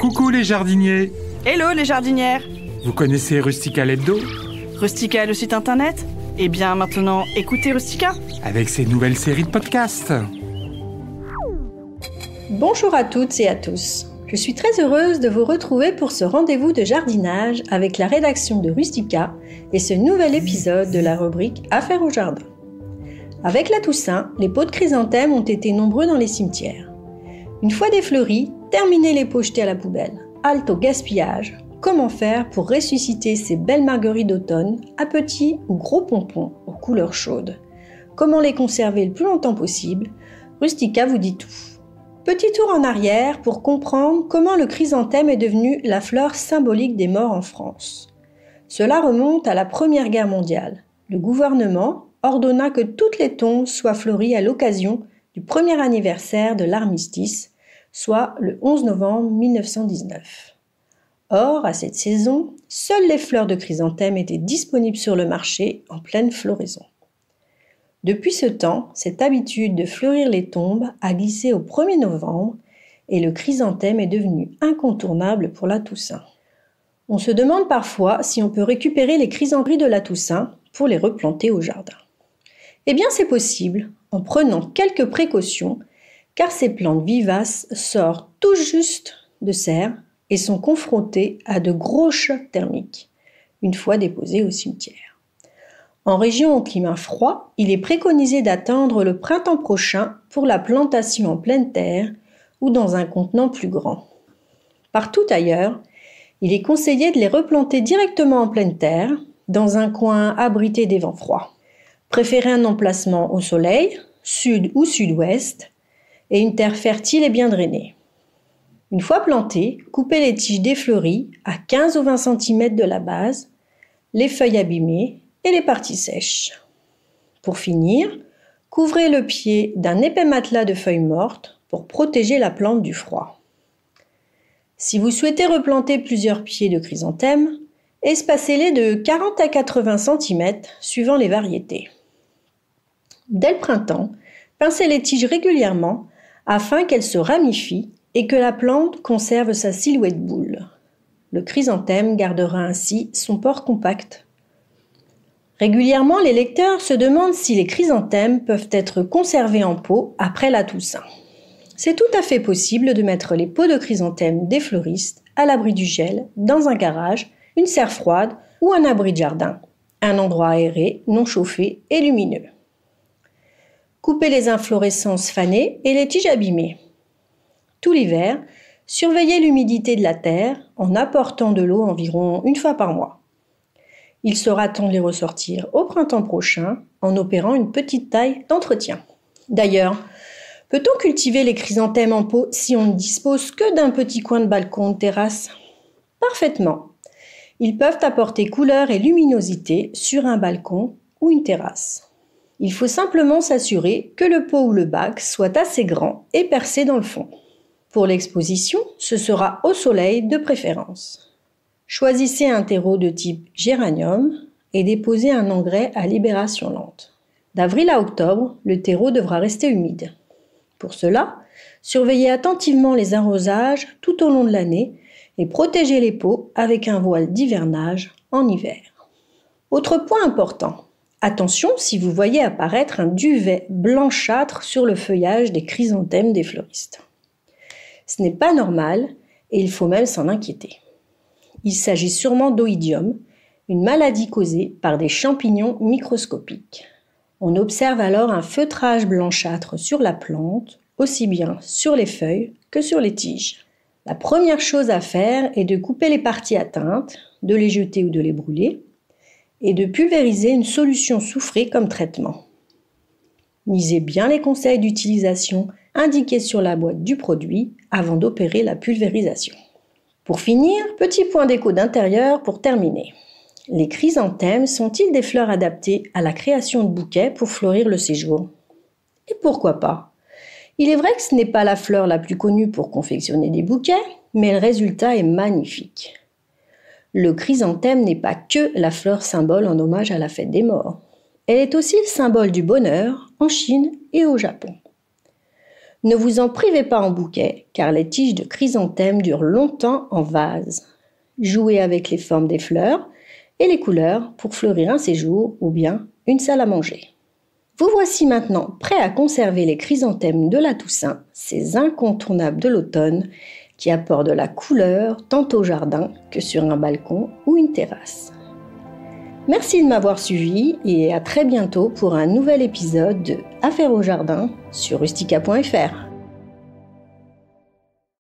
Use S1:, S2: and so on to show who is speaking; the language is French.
S1: Coucou les jardiniers!
S2: Hello les jardinières!
S1: Vous connaissez Rustica l'hebdo?
S2: Rustica le site internet? Eh bien maintenant, écoutez Rustica!
S1: Avec ses nouvelles séries de podcasts.
S3: Bonjour à toutes et à tous. Je suis très heureuse de vous retrouver pour ce rendez-vous de jardinage avec la rédaction de Rustica et ce nouvel épisode de la rubrique Affaires au jardin. Avec la Toussaint, les pots de chrysanthèmes ont été nombreux dans les cimetières. Une fois défleuris, terminez les pots jetés à la poubelle. Halte au gaspillage. Comment faire pour ressusciter ces belles marguerites d'automne à petits ou gros pompons aux couleurs chaudes? Comment les conserver le plus longtemps possible? Rustica vous dit tout. Petit tour en arrière pour comprendre comment le chrysanthème est devenu la fleur symbolique des morts en France. Cela remonte à la Première Guerre mondiale. Le gouvernement ordonna que toutes les tombes soient fleuries à l'occasion du premier anniversaire de l'armistice, soit le 11 novembre 1919. Or, à cette saison, seules les fleurs de chrysanthème étaient disponibles sur le marché en pleine floraison. Depuis ce temps, cette habitude de fleurir les tombes a glissé au 1er novembre et le chrysanthème est devenu incontournable pour la Toussaint. On se demande parfois si on peut récupérer les chrysanthèmes de la Toussaint pour les replanter au jardin. Eh bien, c'est possible en prenant quelques précautions car ces plantes vivaces sortent tout juste de serre et sont confrontées à de gros chocs thermiques une fois déposées au cimetière. En région au climat froid, il est préconisé d'attendre le printemps prochain pour la plantation en pleine terre ou dans un contenant plus grand. Partout ailleurs, il est conseillé de les replanter directement en pleine terre, dans un coin abrité des vents froids. Préférez un emplacement au soleil, sud ou sud-ouest, et une terre fertile et bien drainée. Une fois plantées, coupez les tiges défleuries à 15 ou 20 cm de la base, les feuilles abîmées et les parties sèches. Pour finir, couvrez le pied d'un épais matelas de feuilles mortes pour protéger la plante du froid. Si vous souhaitez replanter plusieurs pieds de chrysanthème, espacez-les de 40 à 80 cm suivant les variétés. Dès le printemps, pincez les tiges régulièrement afin qu'elles se ramifient et que la plante conserve sa silhouette boule. Le chrysanthème gardera ainsi son port compact. Régulièrement, les lecteurs se demandent si les chrysanthèmes peuvent être conservés en pot après la Toussaint. C'est tout à fait possible de mettre les pots de chrysanthèmes des fleuristes à l'abri du gel, dans un garage, une serre froide ou un abri de jardin, un endroit aéré, non chauffé et lumineux. Coupez les inflorescences fanées et les tiges abîmées. Tout l'hiver, surveillez l'humidité de la terre en apportant de l'eau environ une fois par mois. Il sera temps de les ressortir au printemps prochain en opérant une petite taille d'entretien. D'ailleurs, peut-on cultiver les chrysanthèmes en pot si on ne dispose que d'un petit coin de balcon ou de terrasse? Parfaitement. Ils peuvent apporter couleur et luminosité sur un balcon ou une terrasse. Il faut simplement s'assurer que le pot ou le bac soit assez grand et percé dans le fond. Pour l'exposition, ce sera au soleil de préférence. Choisissez un terreau de type géranium et déposez un engrais à libération lente. D'avril à octobre, le terreau devra rester humide. Pour cela, surveillez attentivement les arrosages tout au long de l'année et protégez les pots avec un voile d'hivernage en hiver. Autre point important, attention si vous voyez apparaître un duvet blanchâtre sur le feuillage des chrysanthèmes des fleuristes. Ce n'est pas normal et il faut même s'en inquiéter. Il s'agit sûrement d'oïdium, une maladie causée par des champignons microscopiques. On observe alors un feutrage blanchâtre sur la plante, aussi bien sur les feuilles que sur les tiges. La première chose à faire est de couper les parties atteintes, de les jeter ou de les brûler, et de pulvériser une solution soufrée comme traitement. Lisez bien les conseils d'utilisation indiqués sur la boîte du produit avant d'opérer la pulvérisation. Pour finir, petit point d'écho d'intérieur pour terminer. Les chrysanthèmes sont-ils des fleurs adaptées à la création de bouquets pour fleurir le séjour? Et pourquoi pas? Il est vrai que ce n'est pas la fleur la plus connue pour confectionner des bouquets, mais le résultat est magnifique. Le chrysanthème n'est pas que la fleur symbole en hommage à la fête des morts. Elle est aussi le symbole du bonheur en Chine et au Japon. Ne vous en privez pas en bouquet, car les tiges de chrysanthème durent longtemps en vase. Jouez avec les formes des fleurs et les couleurs pour fleurir un séjour ou bien une salle à manger. Vous voici maintenant prêts à conserver les chrysanthèmes de la Toussaint, ces incontournables de l'automne qui apportent de la couleur tant au jardin que sur un balcon ou une terrasse. Merci de m'avoir suivi et à très bientôt pour un nouvel épisode de Affaires au jardin sur rustica.fr.